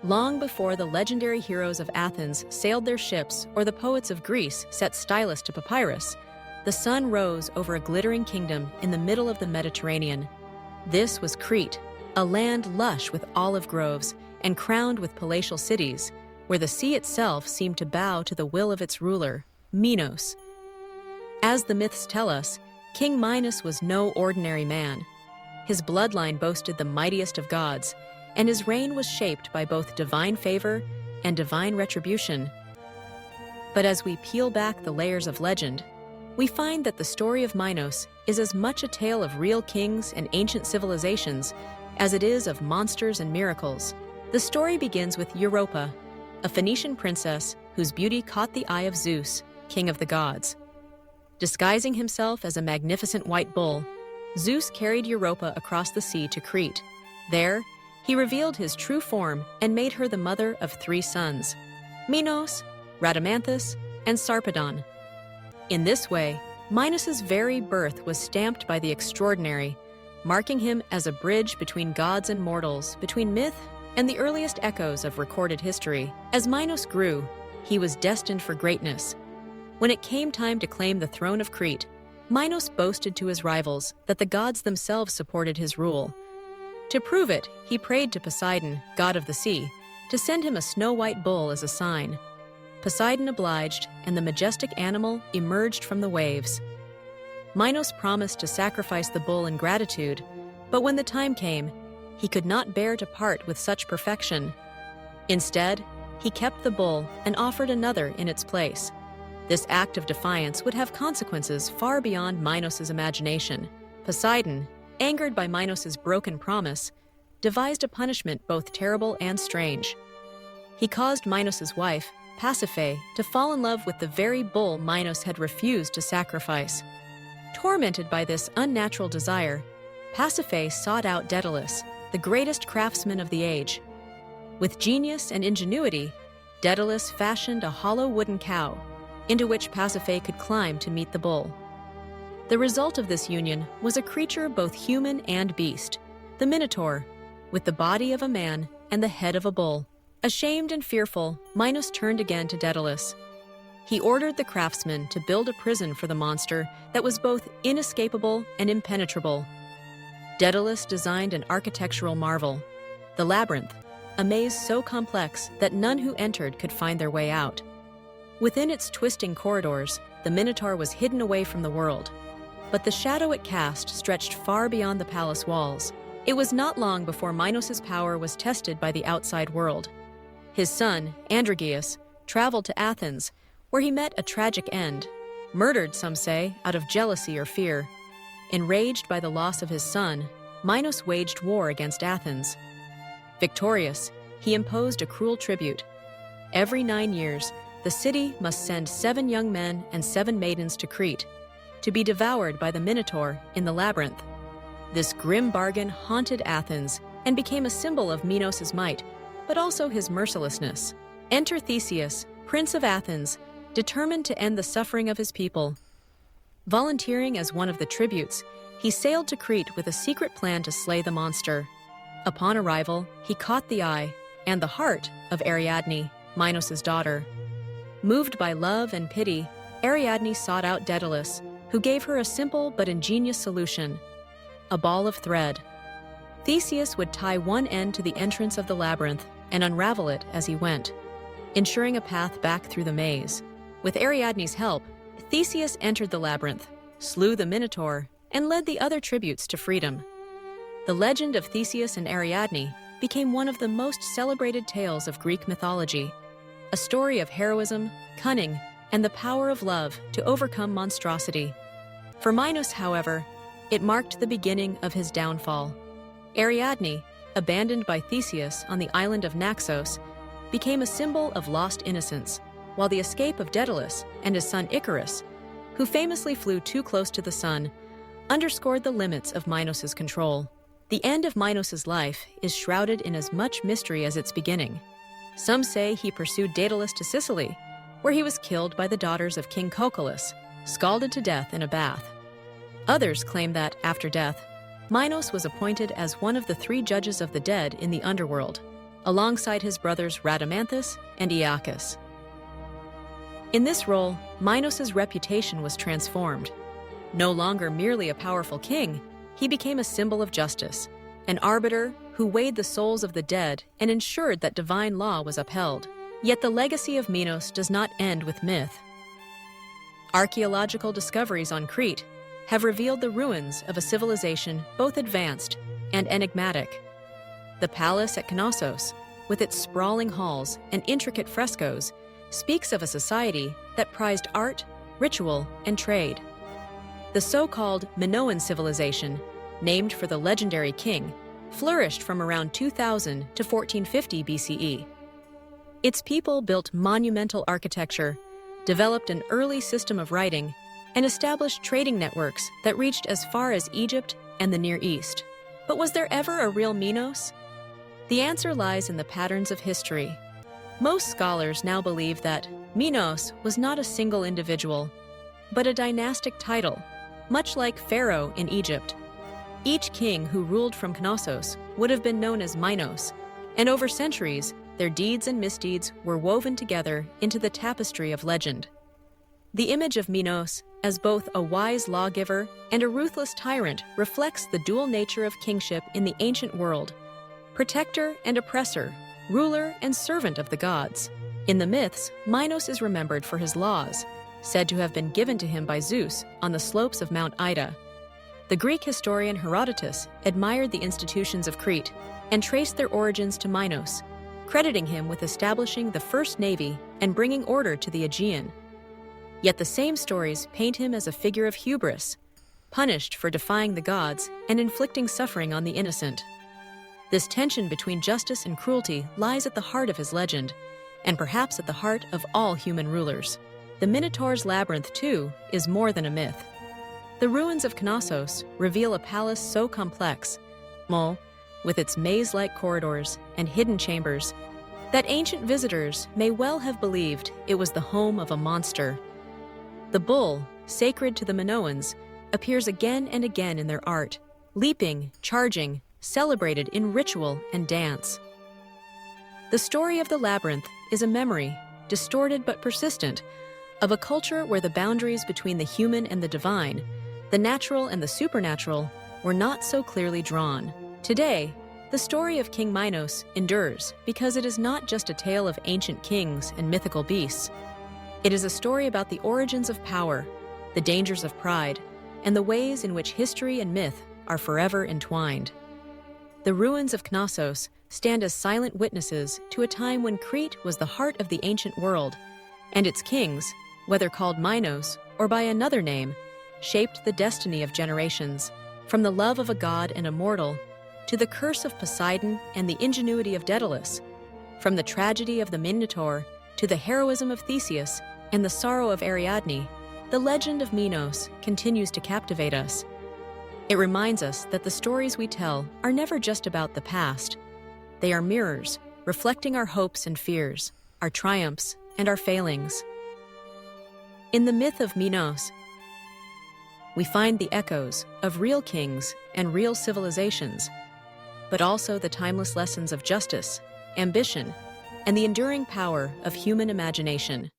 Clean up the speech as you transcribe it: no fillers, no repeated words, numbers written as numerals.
Long before the legendary heroes of Athens sailed their ships or the poets of Greece set stylus to papyrus, the sun rose over a glittering kingdom in the middle of the Mediterranean. This was Crete, a land lush with olive groves and crowned with palatial cities, where the sea itself seemed to bow to the will of its ruler, Minos. As the myths tell us, King Minos was no ordinary man. His bloodline boasted the mightiest of gods, and his reign was shaped by both divine favor and divine retribution. But as we peel back the layers of legend, we find that the story of Minos is as much a tale of real kings and ancient civilizations as it is of monsters and miracles. The story begins with Europa, a Phoenician princess whose beauty caught the eye of Zeus, king of the gods. Disguising himself as a magnificent white bull, Zeus carried Europa across the sea to Crete. There, he revealed his true form and made her the mother of 3 sons, Minos, Rhadamanthus, and Sarpedon. In this way, Minos's very birth was stamped by the extraordinary, marking him as a bridge between gods and mortals, between myth and the earliest echoes of recorded history. As Minos grew, he was destined for greatness. When it came time to claim the throne of Crete, Minos boasted to his rivals that the gods themselves supported his rule. To prove it, he prayed to Poseidon, god of the sea, to send him a snow-white bull as a sign. Poseidon obliged, and the majestic animal emerged from the waves. Minos promised to sacrifice the bull in gratitude, but when the time came, he could not bear to part with such perfection. Instead, he kept the bull and offered another in its place. This act of defiance would have consequences far beyond Minos's imagination. Poseidon, angered by Minos's broken promise, devised a punishment both terrible and strange. He caused Minos's wife, Pasiphae, to fall in love with the very bull Minos had refused to sacrifice. Tormented by this unnatural desire, Pasiphae sought out Daedalus, the greatest craftsman of the age. With genius and ingenuity, Daedalus fashioned a hollow wooden cow, into which Pasiphae could climb to meet the bull. The result of this union was a creature both human and beast, the Minotaur, with the body of a man and the head of a bull. Ashamed and fearful, Minos turned again to Daedalus. He ordered the craftsman to build a prison for the monster that was both inescapable and impenetrable. Daedalus designed an architectural marvel, the Labyrinth, a maze so complex that none who entered could find their way out. Within its twisting corridors, the Minotaur was hidden away from the world, but the shadow it cast stretched far beyond the palace walls. It was not long before Minos's power was tested by the outside world. His son, Androgeus, traveled to Athens, where he met a tragic end, murdered, some say, out of jealousy or fear. Enraged by the loss of his son, Minos waged war against Athens. Victorious, he imposed a cruel tribute. Every 9 years, the city must send 7 young men and 7 maidens to Crete, to be devoured by the Minotaur in the Labyrinth. This grim bargain haunted Athens and became a symbol of Minos's might, but also his mercilessness. Enter Theseus, prince of Athens, determined to end the suffering of his people. Volunteering as one of the tributes, he sailed to Crete with a secret plan to slay the monster. Upon arrival, he caught the eye and the heart of Ariadne, Minos's daughter. Moved by love and pity, Ariadne sought out Daedalus, who gave her a simple but ingenious solution: a ball of thread. Theseus would tie one end to the entrance of the labyrinth and unravel it as he went, ensuring a path back through the maze. With Ariadne's help, Theseus entered the labyrinth, slew the Minotaur, and led the other tributes to freedom. The legend of Theseus and Ariadne became one of the most celebrated tales of Greek mythology, a story of heroism, cunning, and the power of love to overcome monstrosity. For Minos, however, it marked the beginning of his downfall. Ariadne, abandoned by Theseus on the island of Naxos, became a symbol of lost innocence, while the escape of Daedalus and his son Icarus, who famously flew too close to the sun, underscored the limits of Minos's control. The end of Minos's life is shrouded in as much mystery as its beginning. Some say he pursued Daedalus to Sicily, where he was killed by the daughters of King Cocalus, scalded to death in a bath. Others claim that, after death, Minos was appointed as one of the 3 judges of the dead in the underworld, alongside his brothers Rhadamanthus and Aeacus. In this role, Minos' reputation was transformed. No longer merely a powerful king, he became a symbol of justice, an arbiter who weighed the souls of the dead and ensured that divine law was upheld. Yet the legacy of Minos does not end with myth. Archaeological discoveries on Crete have revealed the ruins of a civilization both advanced and enigmatic. The palace at Knossos, with its sprawling halls and intricate frescoes, speaks of a society that prized art, ritual, and trade. The so-called Minoan civilization, named for the legendary king, flourished from around 2000 to 1450 BCE. Its people built monumental architecture, developed an early system of writing, and established trading networks that reached as far as Egypt and the Near East. But was there ever a real Minos? The answer lies in the patterns of history. Most scholars now believe that Minos was not a single individual, but a dynastic title, much like Pharaoh in Egypt. Each king who ruled from Knossos would have been known as Minos, and over centuries, their deeds and misdeeds were woven together into the tapestry of legend. The image of Minos as both a wise lawgiver and a ruthless tyrant reflects the dual nature of kingship in the ancient world: protector and oppressor, ruler and servant of the gods. In the myths, Minos is remembered for his laws, said to have been given to him by Zeus on the slopes of Mount Ida. The Greek historian Herodotus admired the institutions of Crete and traced their origins to Minos, crediting him with establishing the first navy and bringing order to the Aegean. Yet the same stories paint him as a figure of hubris, punished for defying the gods and inflicting suffering on the innocent. This tension between justice and cruelty lies at the heart of his legend, and perhaps at the heart of all human rulers. The Minotaur's Labyrinth, too, is more than a myth. The ruins of Knossos reveal a palace so complex, with its maze-like corridors and hidden chambers, that ancient visitors may well have believed it was the home of a monster. The bull, sacred to the Minoans, appears again and again in their art, leaping, charging, celebrated in ritual and dance. The story of the labyrinth is a memory, distorted but persistent, of a culture where the boundaries between the human and the divine, the natural and the supernatural, were not so clearly drawn. Today, the story of King Minos endures because it is not just a tale of ancient kings and mythical beasts. It is a story about the origins of power, the dangers of pride, and the ways in which history and myth are forever entwined. The ruins of Knossos stand as silent witnesses to a time when Crete was the heart of the ancient world, and its kings, whether called Minos or by another name, shaped the destiny of generations, from the love of a god and a mortal to the curse of Poseidon and the ingenuity of Daedalus, from the tragedy of the Minotaur to the heroism of Theseus and the sorrow of Ariadne. The legend of Minos continues to captivate us. It reminds us that the stories we tell are never just about the past. They are mirrors, reflecting our hopes and fears, our triumphs and our failings. In the myth of Minos, we find the echoes of real kings and real civilizations, but also the timeless lessons of justice, ambition, and the enduring power of human imagination.